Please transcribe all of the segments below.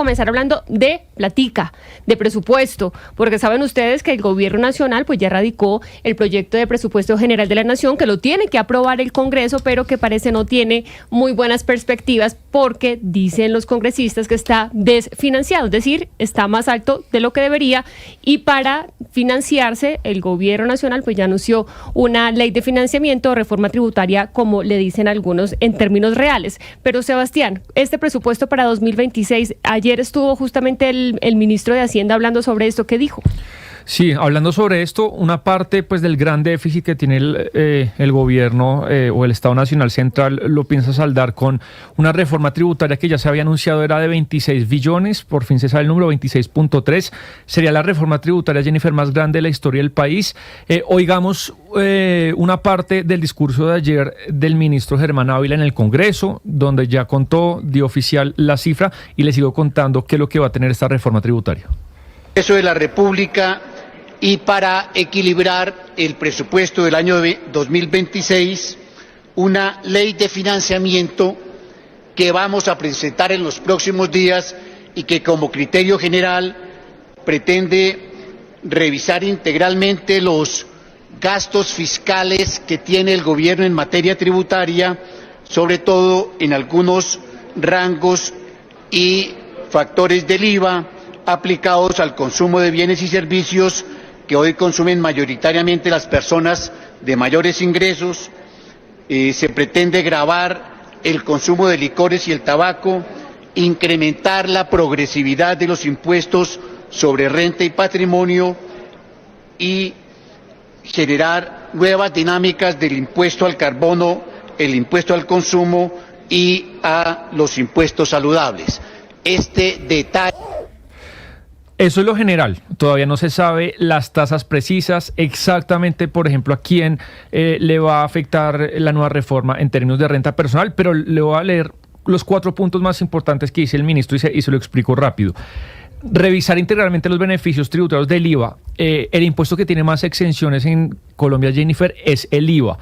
Comenzar hablando de platica, de presupuesto, porque saben ustedes que el gobierno nacional pues ya radicó el proyecto de presupuesto general de la nación, que lo tiene que aprobar el Congreso, pero que parece no tiene muy buenas perspectivas porque dicen los congresistas que está desfinanciado, es decir, está más alto de lo que debería, y para financiarse el gobierno nacional pues ya anunció una ley de financiamiento o reforma tributaria, como le dicen algunos en términos reales. Pero Sebastián, este presupuesto para 2026, ayer estuvo justamente el ministro de Hacienda hablando sobre esto. ¿Qué dijo? Sí, hablando sobre esto, una parte pues del gran déficit que tiene el gobierno o el Estado Nacional Central lo piensa saldar con una reforma tributaria que ya se había anunciado, era de 26 billones, por fin se sabe el número, 26.3, sería la reforma tributaria, Jennifer, más grande de la historia del país. Oigamos una parte del discurso de ayer del ministro Germán Ávila en el Congreso, donde ya dio oficial la cifra, y le sigo contando qué es lo que va a tener esta reforma tributaria. Eso de la República, y para equilibrar el presupuesto del año 2026, una ley de financiamiento que vamos a presentar en los próximos días y que como criterio general pretende revisar integralmente los gastos fiscales que tiene el gobierno en materia tributaria, sobre todo en algunos rangos y factores del IVA aplicados al consumo de bienes y servicios que hoy consumen mayoritariamente las personas de mayores ingresos. Se pretende gravar el consumo de licores y el tabaco, incrementar la progresividad de los impuestos sobre renta y patrimonio y generar nuevas dinámicas del impuesto al carbono, el impuesto al consumo y a los impuestos saludables. Este detalle... Eso es lo general, todavía no se sabe las tasas precisas, exactamente, por ejemplo, a quién le va a afectar la nueva reforma en términos de renta personal, pero le voy a leer los 4 puntos más importantes que dice el ministro y se lo explico rápido. Revisar integralmente los beneficios tributarios del IVA. El impuesto que tiene más exenciones en Colombia, Jennifer, es el IVA.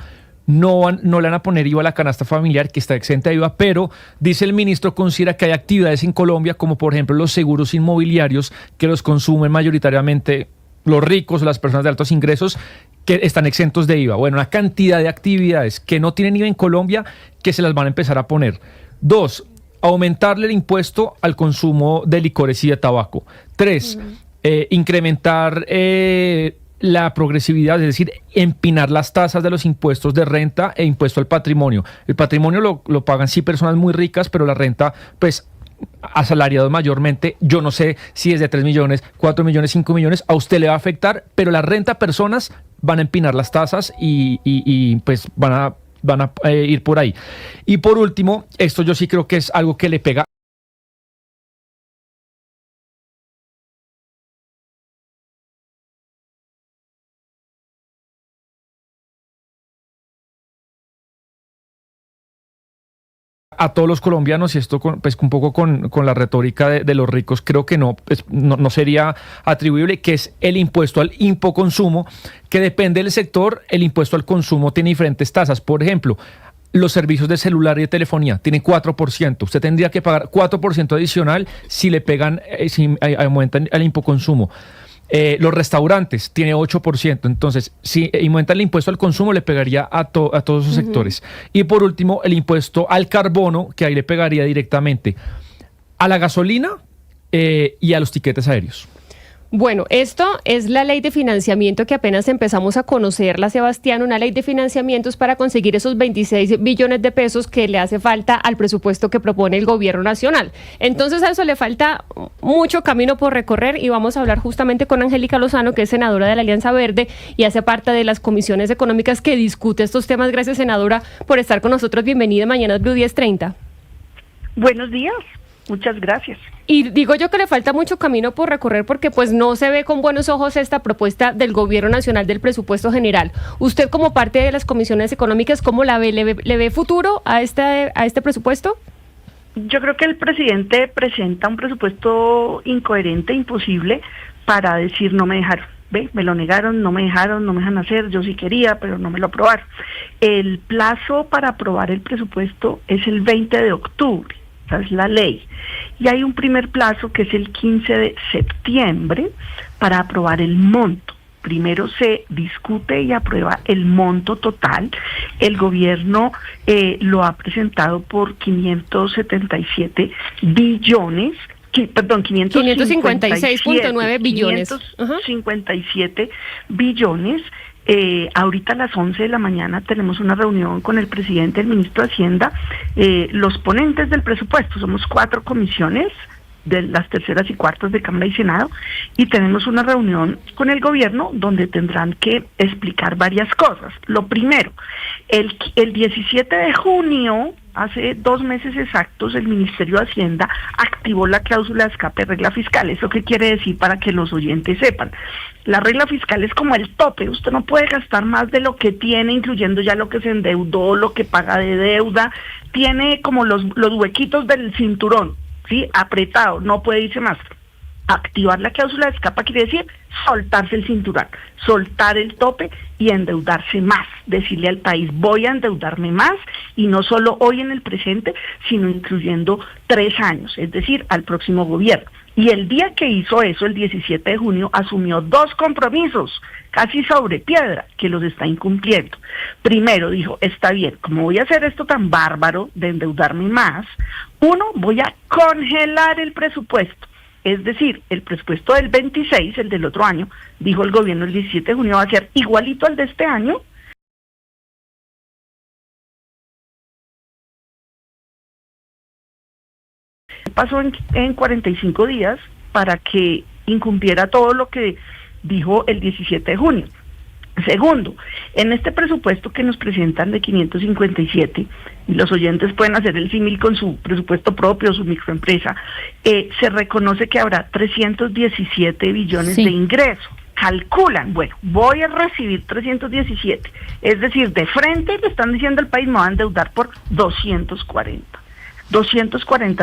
No le van a poner IVA a la canasta familiar, que está exenta de IVA, pero dice el ministro, considera que hay actividades en Colombia, como por ejemplo los seguros inmobiliarios, que los consumen mayoritariamente los ricos o las personas de altos ingresos, que están exentos de IVA. Bueno, una cantidad de actividades que no tienen IVA en Colombia, que se las van a empezar a poner. 2, aumentarle el impuesto al consumo de licores y de tabaco. 3, incrementar la progresividad, es decir, empinar las tasas de los impuestos de renta e impuesto al patrimonio. El patrimonio lo pagan sí personas muy ricas, pero la renta, pues, asalariados mayormente. Yo no sé si es de 3 millones, 4 millones, 5 millones, a usted le va a afectar, pero la renta a personas van a empinar las tasas y pues van a ir por ahí. Y por último, esto yo sí creo que es algo que le pega a todos los colombianos, y esto pues un poco con la retórica de los ricos, creo que no sería atribuible, que es el impuesto al impoconsumo, que depende del sector. El impuesto al consumo tiene diferentes tasas. Por ejemplo, los servicios de celular y de telefonía tienen 4%. Usted tendría que pagar 4% adicional si le pegan, si aumentan el impoconsumo. Los restaurantes tiene 8%, entonces si aumenta el impuesto al consumo le pegaría a todos esos sectores. Y por último, el impuesto al carbono, que ahí le pegaría directamente a la gasolina y a los tiquetes aéreos. Bueno, esto es la ley de financiamiento que apenas empezamos a conocerla, Sebastián, una ley de financiamientos para conseguir esos 26 billones de pesos que le hace falta al presupuesto que propone el gobierno nacional. Entonces a eso le falta mucho camino por recorrer, y vamos a hablar justamente con Angélica Lozano, que es senadora de la Alianza Verde y hace parte de las comisiones económicas que discute estos temas. Gracias, senadora, por estar con nosotros. Bienvenida mañana Blue 10:30. Buenos días. Muchas gracias. Y digo yo que le falta mucho camino por recorrer porque pues no se ve con buenos ojos esta propuesta del gobierno nacional del presupuesto general. Usted, como parte de las comisiones económicas, ¿cómo la ve? ¿Le ve futuro a este presupuesto? Yo creo que el presidente presenta un presupuesto incoherente, imposible, para decir no me dejaron. ¿Ve? Me lo negaron, no me dejan hacer, yo sí quería, pero no me lo aprobaron. El plazo para aprobar el presupuesto es el 20 de octubre. esta es la ley. Y hay un primer plazo que es el 15 de septiembre para aprobar el monto. Primero se discute y aprueba el monto total. El gobierno lo ha presentado por 577 billones, perdón, 556.9 billones. 557 billones. Ahorita a las 11 de la mañana tenemos una reunión con el presidente, el ministro de Hacienda, los ponentes del presupuesto. Somos 4 comisiones de las terceras y cuartas de Cámara y Senado, y tenemos una reunión con el gobierno donde tendrán que explicar varias cosas. Lo primero, el 17 de junio, hace 2 meses exactos, el Ministerio de Hacienda activó la cláusula de escape de regla fiscal. ¿Eso qué quiere decir para que los oyentes sepan? La regla fiscal es como el tope. Usted no puede gastar más de lo que tiene, incluyendo ya lo que se endeudó, lo que paga de deuda. Tiene como los huequitos del cinturón, ¿sí? Apretado, no puede irse más. Activar la cláusula de escape quiere decir soltarse el cinturón, soltar el tope y endeudarse más, decirle al país: voy a endeudarme más, y no solo hoy en el presente, sino incluyendo 3 años, es decir, al próximo gobierno. Y el día que hizo eso, el 17 de junio, asumió 2 compromisos, casi sobre piedra, que los está incumpliendo. Primero dijo: está bien, como voy a hacer esto tan bárbaro de endeudarme más, voy a congelar el presupuesto. Es decir, el presupuesto del 26, el del otro año, dijo el gobierno el 17 de junio, va a ser igualito al de este año. Pasó en 45 días para que incumpliera todo lo que dijo el 17 de junio. Segundo, en este presupuesto que nos presentan de 557, y los oyentes pueden hacer el símil con su presupuesto propio, su microempresa, se reconoce que habrá 317 billones de ingreso. Calculan, bueno, voy a recibir 317, es decir, de frente le están diciendo al país: me va a endeudar por 240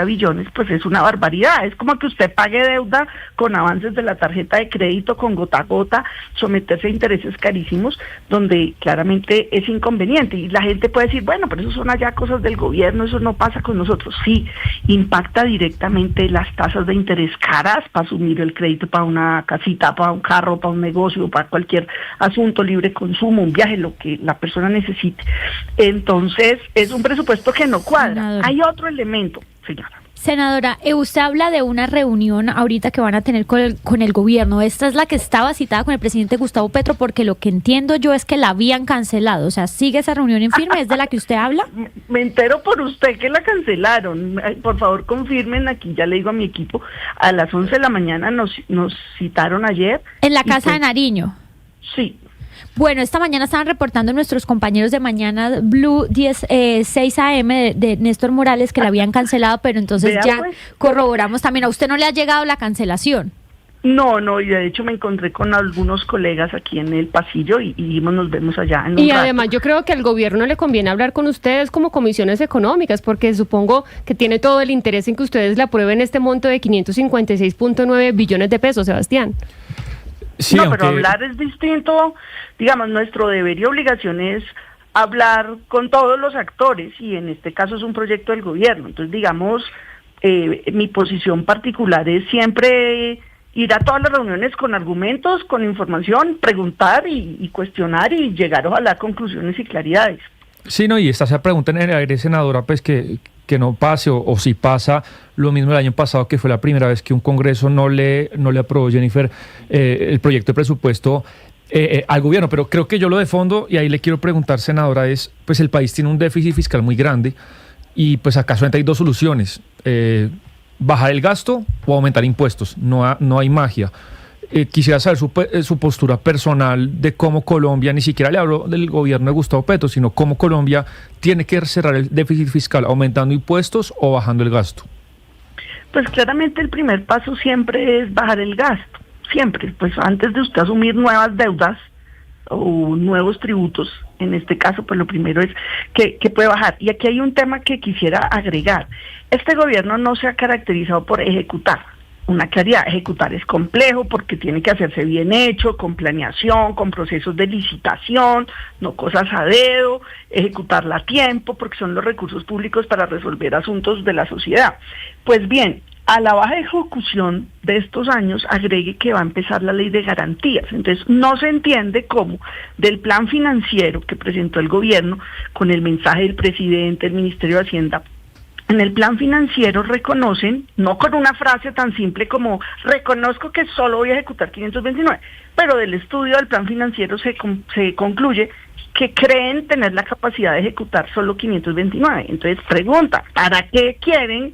billones, pues es una barbaridad. Es como que usted pague deuda con avances de la tarjeta de crédito, con gota a gota, someterse a intereses carísimos, donde claramente es inconveniente. Y la gente puede decir: bueno, pero eso son allá cosas del gobierno, eso no pasa con nosotros. Sí, impacta directamente las tasas de interés caras para asumir el crédito para una casita, para un carro, para un negocio, para cualquier asunto, libre consumo, un viaje, lo que la persona necesite. Entonces, es un presupuesto que no cuadra. Hay otro elemento, señora. Senadora, usted habla de una reunión ahorita que van a tener con el gobierno. Esta es la que estaba citada con el presidente Gustavo Petro, porque lo que entiendo yo es que la habían cancelado. O sea, ¿sigue esa reunión en firme? ¿Es de la que usted habla? Me entero por usted que la cancelaron. Por favor, confirmen aquí, ya le digo a mi equipo, a las 11 de la mañana nos citaron ayer. ¿En la Casa de Nariño? Sí. Bueno, esta mañana estaban reportando nuestros compañeros de Mañana Blue 6 AM de Néstor Morales que la habían cancelado, pero entonces ya corroboramos también. ¿A usted no le ha llegado la cancelación? No, y de hecho me encontré con algunos colegas aquí en el pasillo y nos vemos allá en un Y rato. además yo creo que al gobierno le conviene hablar con ustedes como comisiones económicas, porque supongo que tiene todo el interés en que ustedes le aprueben este monto de 556.9 billones de pesos, Sebastián. Sí, no, pero hablar es distinto. Digamos, nuestro deber y obligación es hablar con todos los actores, y en este caso es un proyecto del gobierno. Entonces, digamos, mi posición particular es siempre ir a todas las reuniones con argumentos, con información, preguntar y cuestionar y llegar ojalá a conclusiones y claridades. Sí, no, y esa pregunta en el aire, senadora, pues que no pase, o si pasa lo mismo el año pasado, que fue la primera vez que un Congreso no le aprobó, Jennifer, el proyecto de presupuesto al gobierno. Pero creo que yo lo de fondo, y ahí le quiero preguntar, senadora, es, pues el país tiene un déficit fiscal muy grande, y pues acá solamente hay 2 soluciones: bajar el gasto o aumentar impuestos. No hay magia. Quisiera saber su postura personal de cómo Colombia, ni siquiera le hablo del gobierno de Gustavo Petro, sino cómo Colombia tiene que cerrar el déficit fiscal, aumentando impuestos o bajando el gasto. Pues claramente el primer paso siempre es bajar el gasto, siempre. Pues antes de usted asumir nuevas deudas o nuevos tributos, en este caso, pues lo primero es que puede bajar. Y aquí hay un tema que quisiera agregar. Este gobierno no se ha caracterizado por ejecutar. una claridad. Ejecutar es complejo porque tiene que hacerse bien hecho, con planeación, con procesos de licitación, no cosas a dedo, ejecutarla a tiempo porque son los recursos públicos para resolver asuntos de la sociedad. Pues bien, a la baja ejecución de estos años agregue que va a empezar la ley de garantías. Entonces no se entiende cómo del plan financiero que presentó el gobierno con el mensaje del presidente, el Ministerio de Hacienda, en el plan financiero reconocen, no con una frase tan simple como reconozco que solo voy a ejecutar 529, pero del estudio del plan financiero se concluye que creen tener la capacidad de ejecutar solo 529. Entonces pregunta, ¿para qué quieren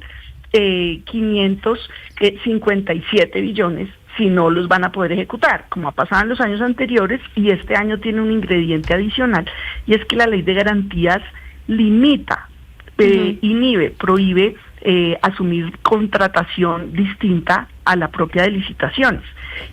557 billones si no los van a poder ejecutar? Como ha pasado en los años anteriores, y este año tiene un ingrediente adicional, y es que la ley de garantías limita, inhibe, prohíbe asumir contratación distinta a la propia de licitaciones,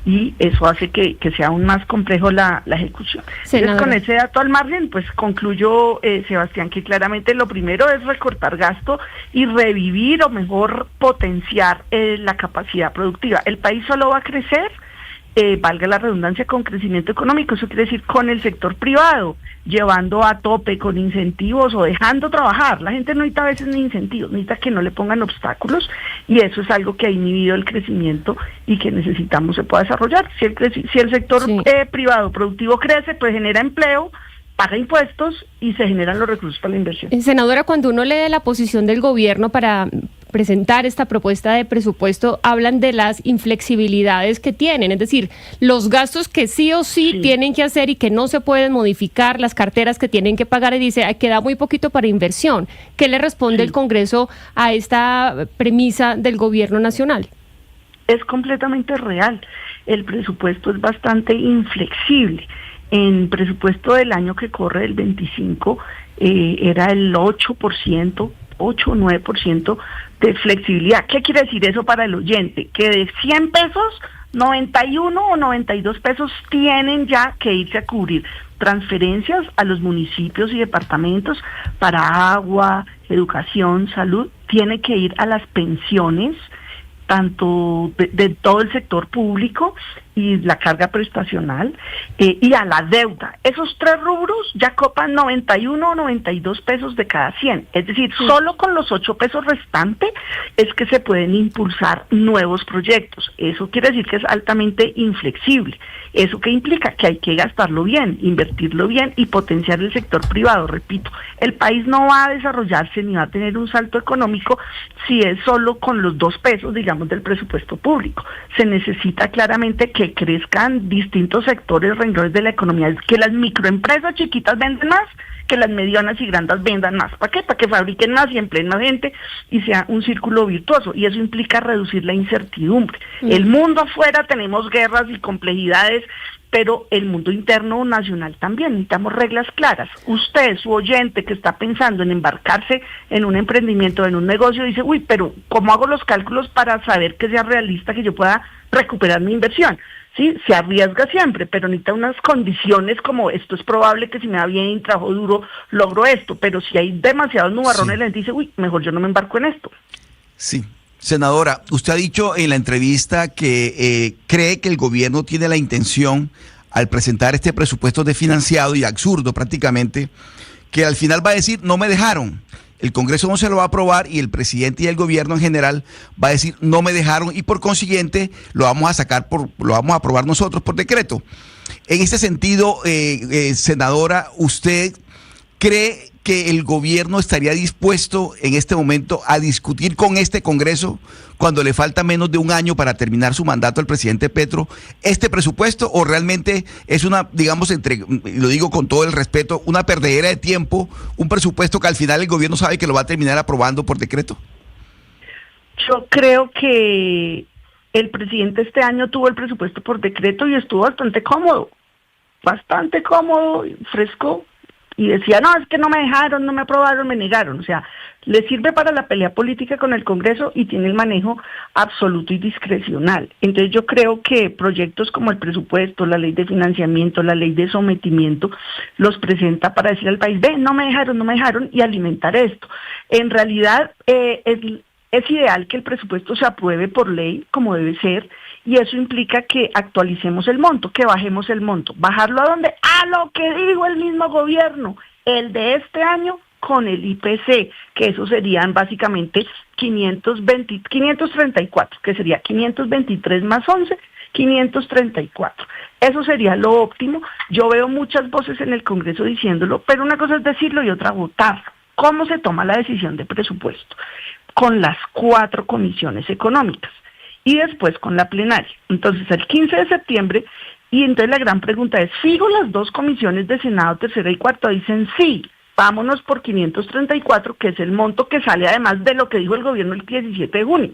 y eso hace que sea aún más complejo la ejecución. Entonces, con ese dato al margen, pues concluyo, Sebastián, que claramente lo primero es recortar gasto y revivir, o mejor potenciar la capacidad productiva. El país solo va a crecer, valga la redundancia, con crecimiento económico. Eso quiere decir con el sector privado, llevando a tope con incentivos o dejando trabajar. La gente no necesita a veces ni incentivos, necesita que no le pongan obstáculos, y eso es algo que ha inhibido el crecimiento y que necesitamos se pueda desarrollar. Si el sector privado productivo crece, pues genera empleo, paga impuestos y se generan los recursos para la inversión. Senadora, cuando uno lee la posición del gobierno para presentar esta propuesta de presupuesto, hablan de las inflexibilidades que tienen, es decir, los gastos que sí o sí tienen que hacer y que no se pueden modificar, las carteras que tienen que pagar, y dice, queda muy poquito para inversión. ¿Qué le responde el Congreso a esta premisa del gobierno nacional? Es completamente real. El presupuesto es bastante inflexible. En presupuesto del año que corre, el 25, era el 8% o 9% de flexibilidad. ¿Qué quiere decir eso para el oyente? Que de 100 pesos, 91 o 92 pesos tienen ya que irse a cubrir transferencias a los municipios y departamentos para agua, educación, salud. Tiene que ir a las pensiones, tanto de todo el sector público y la carga prestacional, y a la deuda. Esos tres rubros ya copan 91 o 92 pesos de cada 100. Es decir, solo con los 8 pesos restantes es que se pueden impulsar nuevos proyectos. Eso quiere decir que es altamente inflexible. ¿Eso qué implica? Que hay que gastarlo bien, invertirlo bien y potenciar el sector privado. Repito, el país no va a desarrollarse ni va a tener un salto económico si es solo con los 2 pesos, digamos, del presupuesto público. Se necesita claramente que crezcan distintos sectores, renglones de la economía, que las microempresas chiquitas venden más, que las medianas y grandes vendan más. ¿Para qué? Para que fabriquen más y empleen más gente y sea un círculo virtuoso, y eso implica reducir la incertidumbre. El mundo afuera tenemos guerras y complejidades, pero el mundo interno nacional también, necesitamos reglas claras. Usted, su oyente que está pensando en embarcarse en un emprendimiento, en un negocio, dice, uy, pero ¿cómo hago los cálculos para saber que sea realista, que yo pueda recuperar mi inversión? Sí, se arriesga siempre, pero necesita unas condiciones como esto es probable que si me va bien, trabajo duro, logro esto, pero si hay demasiados nubarrones, la gente dice, uy, mejor yo no me embarco en esto. Sí. Senadora, usted ha dicho en la entrevista que cree que el gobierno tiene la intención, al presentar este presupuesto desfinanciado y absurdo prácticamente, que al final va a decir, no me dejaron. El Congreso no se lo va a aprobar y el presidente y el gobierno en general va a decir, no me dejaron, y por consiguiente lo vamos a aprobar nosotros por decreto. En este sentido, senadora, ¿usted cree que el gobierno estaría dispuesto en este momento a discutir con este Congreso, cuando le falta menos de un año para terminar su mandato al presidente Petro, este presupuesto, o realmente es una, digamos, lo digo con todo el respeto, una perdedera de tiempo, un presupuesto que al final el gobierno sabe que lo va a terminar aprobando por decreto? Yo creo que el presidente este año tuvo el presupuesto por decreto y estuvo bastante cómodo, fresco, y decía, no, es que no me dejaron, no me aprobaron, me negaron. O sea, le sirve para la pelea política con el Congreso y tiene el manejo absoluto y discrecional. Entonces yo creo que proyectos como el presupuesto, la ley de financiamiento, la ley de sometimiento, los presenta para decir al país, ve, no me dejaron, y alimentar esto. En realidad, Es ideal que el presupuesto se apruebe por ley, como debe ser, y eso implica que actualicemos el monto, que bajemos el monto. ¿Bajarlo a dónde? A lo que dijo el mismo gobierno, el de este año con el IPC, que eso serían básicamente 534, que sería 523 más 11, 534. Eso sería lo óptimo. Yo veo muchas voces en el Congreso diciéndolo, pero una cosa es decirlo y otra votarlo. ¿Cómo se toma la decisión de presupuesto? Con las 4 comisiones económicas y después con la plenaria. Entonces, el 15 de septiembre, y entonces la gran pregunta es, ¿fijo las 2 comisiones de Senado, tercera y cuarta? Dicen sí. Vámonos por 534, que es el monto que sale además de lo que dijo el gobierno el 17 de junio.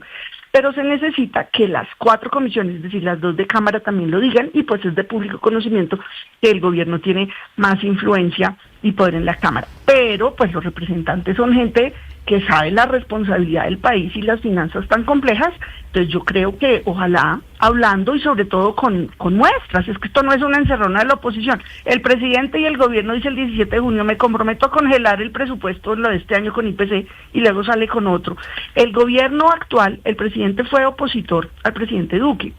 Pero se necesita que las 4 comisiones, es decir, las 2 de Cámara también lo digan, y pues es de público conocimiento que el gobierno tiene más influencia y poder en la Cámara. Pero pues los representantes son gente que sabe la responsabilidad del país y las finanzas tan complejas. Entonces yo creo que ojalá hablando y sobre todo con muestras, es que esto no es una encerrona de la oposición. El presidente y el gobierno dice el 17 de junio, me comprometo a congelar el presupuesto lo de este año con IPC, y luego sale con otro. El gobierno actual, el presidente fue opositor al presidente Duque.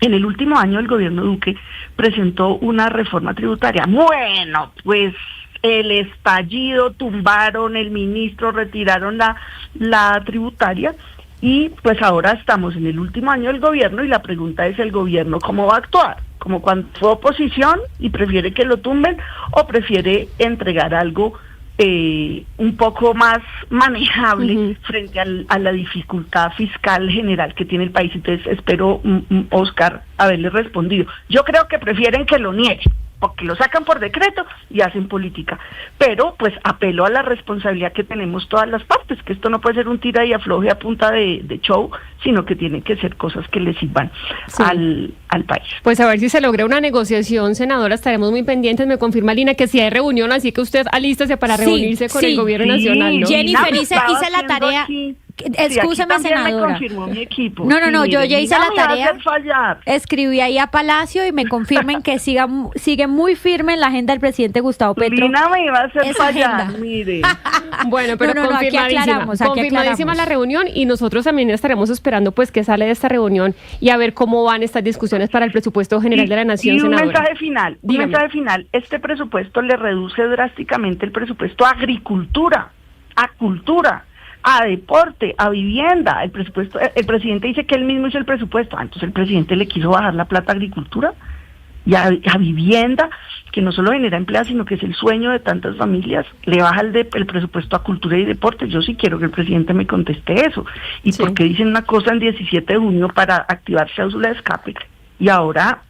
En el último año el gobierno Duque presentó una reforma tributaria. Bueno, pues el estallido, tumbaron el ministro, retiraron la tributaria, y pues ahora estamos en el último año del gobierno y la pregunta es, ¿el gobierno cómo va a actuar? ¿Como cuando fue oposición y prefiere que lo tumben, o prefiere entregar algo un poco más manejable frente a la dificultad fiscal general que tiene el país? Entonces espero, Oscar, haberle respondido. Yo creo que prefieren que lo nieguen, porque lo sacan por decreto y hacen política. Pero pues apelo a la responsabilidad que tenemos todas las partes, que esto no puede ser un tira y afloje a punta de show, sino que tienen que ser cosas que le sirvan al país. Pues a ver si se logra una negociación, senadora, estaremos muy pendientes. Me confirma Lina que sí hay reunión, así que usted alístese para reunirse con el gobierno nacional, ¿no? Jennifer, hice la tarea. Excúseme, senadora. Me confirmó mi equipo. No, yo ya hice la tarea. Fallar. Escribí ahí a Palacio y me confirmen que sigue muy firme en la agenda del presidente Gustavo Petro. Lina me iba a hacer fallar, agenda. mire. Bueno, pero confirmadísima la reunión, y nosotros también estaremos esperando pues qué sale de esta reunión y a ver cómo van estas discusiones para el presupuesto general de la Nación, senadora. Mensaje final. Este presupuesto le reduce drásticamente el presupuesto a agricultura, a cultura, a deporte, a vivienda. El presidente dice que él mismo hizo el presupuesto. Entonces el presidente le quiso bajar la plata a agricultura y a vivienda, que no solo genera empleo, sino que es el sueño de tantas familias. Le baja el presupuesto a cultura y deporte. Yo sí quiero que el presidente me conteste eso. Y porque dicen una cosa en 17 de junio para activar cláusula de escape, y ahora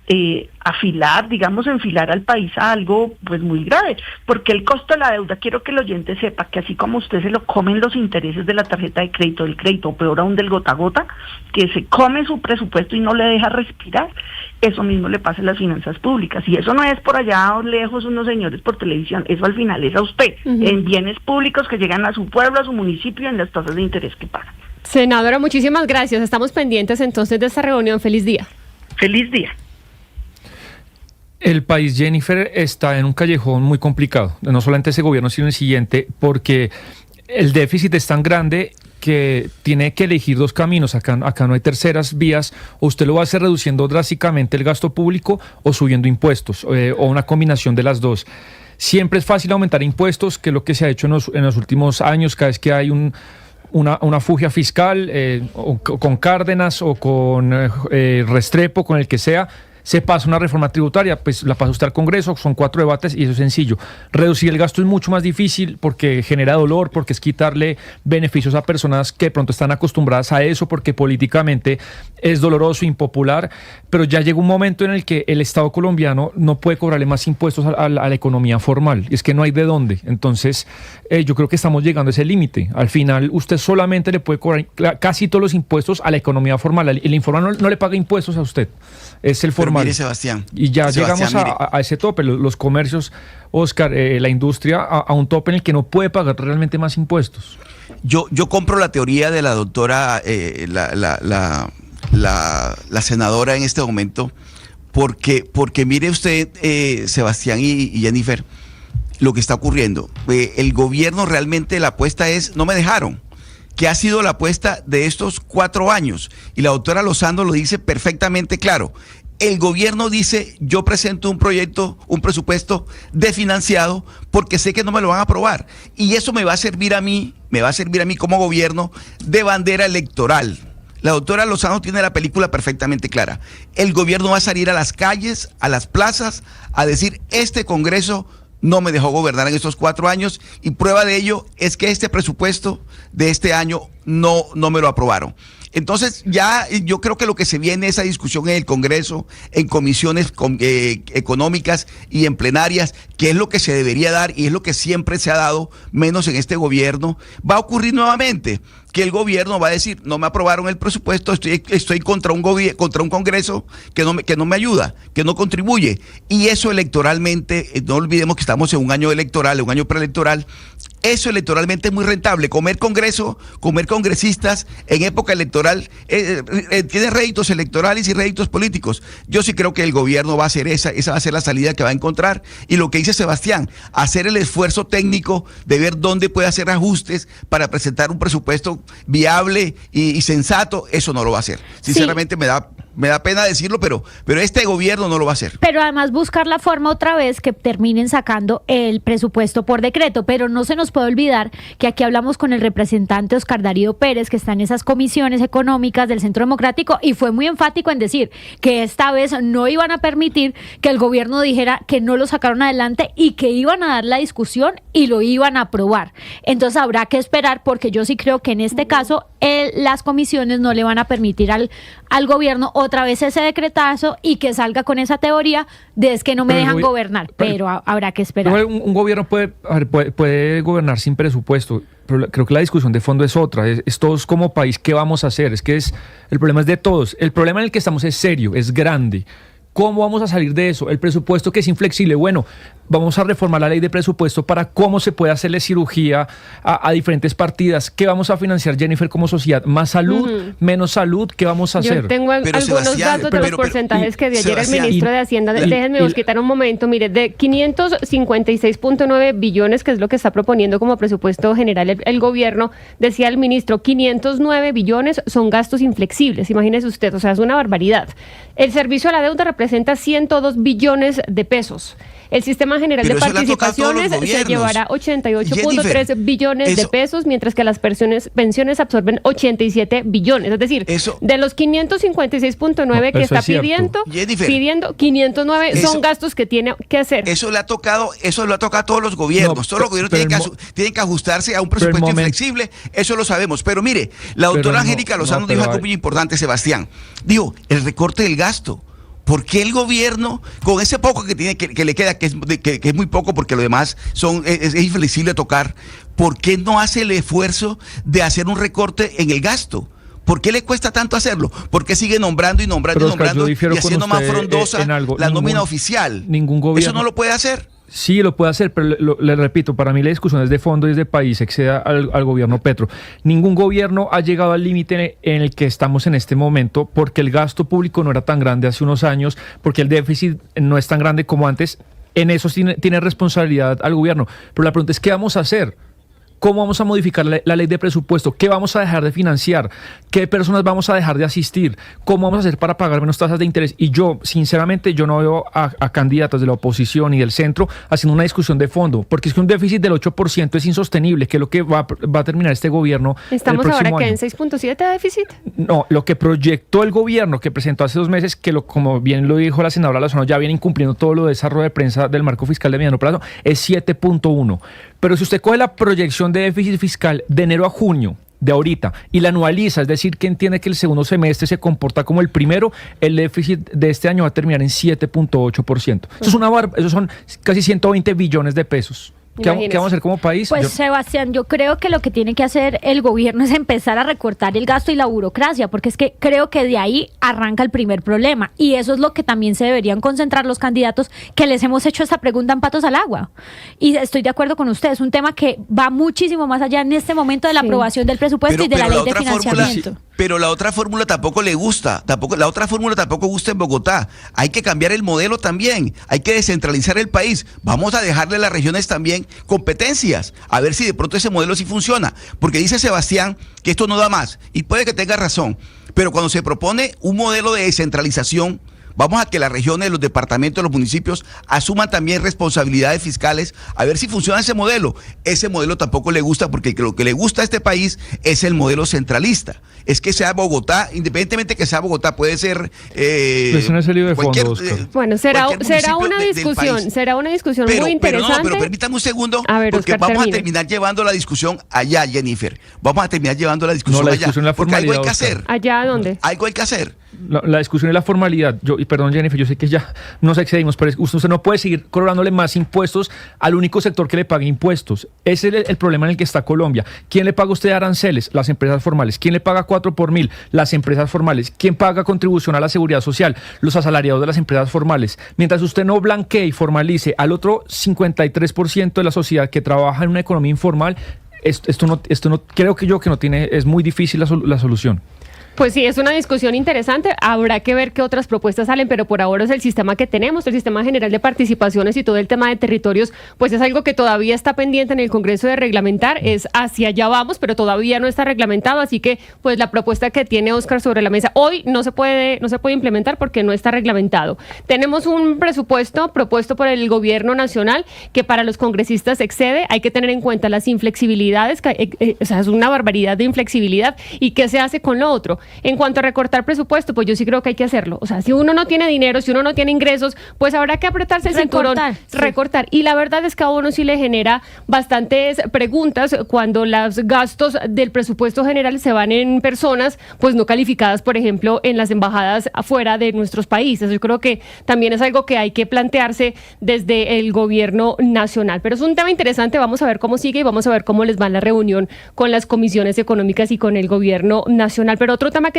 enfilar al país a algo pues muy grave, porque el costo de la deuda, quiero que el oyente sepa que así como usted se lo comen los intereses de la tarjeta de crédito, del crédito, o peor aún del gota a gota, que se come su presupuesto y no le deja respirar, eso mismo le pasa a las finanzas públicas, y eso no es por allá lejos unos señores por televisión, eso al final es a usted, en bienes públicos que llegan a su pueblo, a su municipio, en las tasas de interés que pagan. Senadora, muchísimas gracias, estamos pendientes entonces de esta reunión. Feliz día. Feliz día. El país, Jennifer, está en un callejón muy complicado, no solamente ese gobierno, sino el siguiente, porque el déficit es tan grande que tiene que elegir 2 caminos. Acá no hay terceras vías. O usted lo va a hacer reduciendo drásticamente el gasto público o subiendo impuestos, o una combinación de las dos. Siempre es fácil aumentar impuestos, que es lo que se ha hecho en los últimos años, cada vez que hay una fugia fiscal, o con Cárdenas o con Restrepo, con el que sea, se pasa una reforma tributaria, pues la pasa usted al Congreso, son 4 debates y eso es sencillo. Reducir el gasto es mucho más difícil porque genera dolor, porque es quitarle beneficios a personas que de pronto están acostumbradas a eso, porque políticamente es doloroso, impopular, pero ya llega un momento en el que el Estado colombiano no puede cobrarle más impuestos a la economía formal, es que no hay de dónde. Entonces yo creo que estamos llegando a ese límite. Al final usted solamente le puede cobrar casi todos los impuestos a la economía formal. El informal no le paga impuestos a usted, es el formal. Mire, Sebastián. Y ya llegamos a ese tope, los comercios, Oscar, la industria, a un tope en el que no puede pagar realmente más impuestos. Yo compro la teoría de la doctora, la senadora en este momento, porque mire usted, Sebastián y Jennifer, lo que está ocurriendo. El gobierno realmente, la apuesta es, no me dejaron. que ha sido la apuesta de estos 4 años. Y la doctora Lozano lo dice perfectamente claro. El gobierno dice, yo presento un proyecto, un presupuesto desfinanciado porque sé que no me lo van a aprobar. Y eso me va a servir a mí como gobierno de bandera electoral. La doctora Lozano tiene la película perfectamente clara. El gobierno va a salir a las calles, a las plazas, a decir, este Congreso no me dejó gobernar en estos 4 años, y prueba de ello es que este presupuesto de este año no me lo aprobaron. Entonces ya yo creo que lo que se viene es esa discusión en el Congreso, en comisiones económicas y en plenarias, que es lo que se debería dar y es lo que siempre se ha dado, menos en este gobierno. Va a ocurrir nuevamente que el gobierno va a decir, no me aprobaron el presupuesto, estoy contra un Congreso que no me ayuda, que no contribuye. Y eso electoralmente, no olvidemos que estamos en un año electoral, un año preelectoral. Eso electoralmente es muy rentable. Comer congresistas en época electoral tiene réditos electorales y réditos políticos. Yo sí creo que el gobierno va a hacer esa va a ser la salida que va a encontrar. Y lo que dice Sebastián, hacer el esfuerzo técnico de ver dónde puede hacer ajustes para presentar un presupuesto viable y sensato, eso no lo va a hacer. Sinceramente me da pena decirlo, pero este gobierno no lo va a hacer. Pero además buscar la forma otra vez que terminen sacando el presupuesto por decreto, pero no se nos puede olvidar que aquí hablamos con el representante Oscar Darío Pérez, que está en esas comisiones económicas del Centro Democrático, y fue muy enfático en decir que esta vez no iban a permitir que el gobierno dijera que no lo sacaron adelante y que iban a dar la discusión y lo iban a aprobar. Entonces habrá que esperar, porque yo sí creo que en este caso las comisiones no le van a permitir al gobierno otra vez ese decretazo y que salga con esa teoría de es que no me dejan gobernar, pero habrá que esperar. Un gobierno puede gobernar sin presupuesto, pero creo que la discusión de fondo es otra, es todos como país, ¿qué vamos a hacer? El problema es de todos, el problema en el que estamos es serio, es grande. ¿Cómo vamos a salir de eso? El presupuesto que es inflexible, bueno, vamos a reformar la ley de presupuesto para cómo se puede hacerle cirugía a diferentes partidas. ¿Qué vamos a financiar, Jennifer, como sociedad? ¿Más salud? ¿Menos salud? ¿Qué vamos a hacer? Yo tengo algunos datos de los porcentajes que dio ayer el ministro de Hacienda. Déjenme quitar un momento. Mire, de 556.9 billones, que es lo que está proponiendo como presupuesto general el gobierno, decía el ministro, 509 billones son gastos inflexibles. Imagínese usted, o sea, es una barbaridad. El servicio a la deuda representa 102 billones de pesos. El Sistema General de Participaciones se llevará 88.3 billones de pesos, mientras que las pensiones absorben 87 billones. Es decir, de los 556.9 que está pidiendo 509 son gastos que tiene que hacer. Eso lo ha tocado a todos los gobiernos. Todos los gobiernos tienen que ajustarse a un presupuesto inflexible. Eso lo sabemos. Pero mire, la doctora Angélica Lozano dijo algo muy importante, Sebastián. Dijo, el recorte del gasto. ¿Por qué el gobierno, con ese poco que le queda, que es muy poco porque lo demás es inflexible tocar, por qué no hace el esfuerzo de hacer un recorte en el gasto? ¿Por qué le cuesta tanto hacerlo? ¿Por qué sigue nombrando y haciendo más frondosa la nómina oficial? Ningún gobierno. ¿Eso no lo puede hacer? Sí, lo puede hacer, pero le repito, para mí la discusión es de fondo y es de país, exceda al gobierno Petro. Ningún gobierno ha llegado al límite en el que estamos en este momento, porque el gasto público no era tan grande hace unos años, porque el déficit no es tan grande como antes. En eso tiene responsabilidad al gobierno. Pero la pregunta es, ¿qué vamos a hacer? ¿Cómo vamos a modificar la ley de presupuesto? ¿Qué vamos a dejar de financiar? ¿Qué personas vamos a dejar de asistir? ¿Cómo vamos a hacer para pagar menos tasas de interés? Y yo, sinceramente, yo no veo a candidatos de la oposición y del centro haciendo una discusión de fondo, porque es que un déficit del 8% es insostenible, que es lo que va a terminar este gobierno. ¿Estamos ahora que en 6.7 de déficit? No, lo que proyectó el gobierno, que presentó hace 2 meses, que como bien lo dijo la senadora Lozano, ya viene incumpliendo todo lo de esa rueda de prensa del marco fiscal de mediano plazo, es 7.1. Pero si usted coge la proyección de déficit fiscal de enero a junio, de ahorita, y la anualiza, es decir, que entiende que el segundo semestre se comporta como el primero, el déficit de este año va a terminar en 7.8%. Eso son casi 120 billones de pesos. ¿Qué vamos a hacer como país? Pues Sebastián, yo creo que lo que tiene que hacer el gobierno es empezar a recortar el gasto y la burocracia, porque es que creo que de ahí arranca el primer problema, y eso es lo que también se deberían concentrar los candidatos que les hemos hecho esta pregunta en Patos al Agua. Y estoy de acuerdo con ustedes, es un tema que va muchísimo más allá en este momento de la aprobación del presupuesto y de la ley de financiamiento. Pero la otra fórmula tampoco le gusta, la otra fórmula tampoco gusta en Bogotá. Hay que cambiar el modelo también, hay que descentralizar el país. Vamos a dejarle a las regiones también competencias, a ver si de pronto ese modelo sí funciona. Porque dice Sebastián que esto no da más, y puede que tenga razón, pero cuando se propone un modelo de descentralización, vamos a que las regiones, los departamentos, los municipios asuman también responsabilidades fiscales, a ver si funciona ese modelo. Ese modelo tampoco le gusta, porque lo que le gusta a este país es el modelo centralista. Es que sea Bogotá, independientemente que sea Bogotá, puede ser pues no es el lío de fondo, Oscar. Bueno, será una discusión muy interesante. Pero permítame un segundo, a ver, porque Oscar, vamos a terminar llevando la discusión allá, Jennifer. Vamos a terminar llevando la discusión allá. Porque algo hay que hacer. ¿Allá dónde? Algo hay que hacer. La discusión es la formalidad. Y perdón, Jennifer, yo sé que ya nos excedimos, pero usted no puede seguir cobrándole más impuestos al único sector que le pague impuestos. Ese es el problema en el que está Colombia. ¿Quién le paga a usted aranceles? Las empresas formales. ¿Quién le paga 4 por 1000? Las empresas formales. ¿Quién paga contribución a la seguridad social? Los asalariados de las empresas formales. Mientras usted no blanquee y formalice al otro 53% de la sociedad que trabaja en una economía informal, esto no creo que no tiene, es muy difícil la solución. Pues sí, es una discusión interesante. Habrá que ver qué otras propuestas salen, pero por ahora es el sistema que tenemos, el sistema general de participaciones y todo el tema de territorios, pues es algo que todavía está pendiente en el Congreso de reglamentar. Es hacia allá vamos, pero todavía no está reglamentado, así que pues la propuesta que tiene Oscar sobre la mesa hoy no se puede implementar porque no está reglamentado. Tenemos un presupuesto propuesto por el gobierno nacional que para los congresistas excede. Hay que tener en cuenta las inflexibilidades, o sea, es una barbaridad de inflexibilidad. ¿Y qué se hace con lo otro? En cuanto a recortar presupuesto, pues yo sí creo que hay que hacerlo. O sea, si uno no tiene dinero, si uno no tiene ingresos, pues habrá que apretarse el cinturón, recortar. Y la verdad es que a uno sí le genera bastantes preguntas cuando los gastos del presupuesto general se van en personas, pues no calificadas, por ejemplo, en las embajadas afuera de nuestros países. Yo creo que también es algo que hay que plantearse desde el gobierno nacional. Pero es un tema interesante, vamos a ver cómo sigue y vamos a ver cómo les va en la reunión con las comisiones económicas y con el gobierno nacional. Pero otro tema que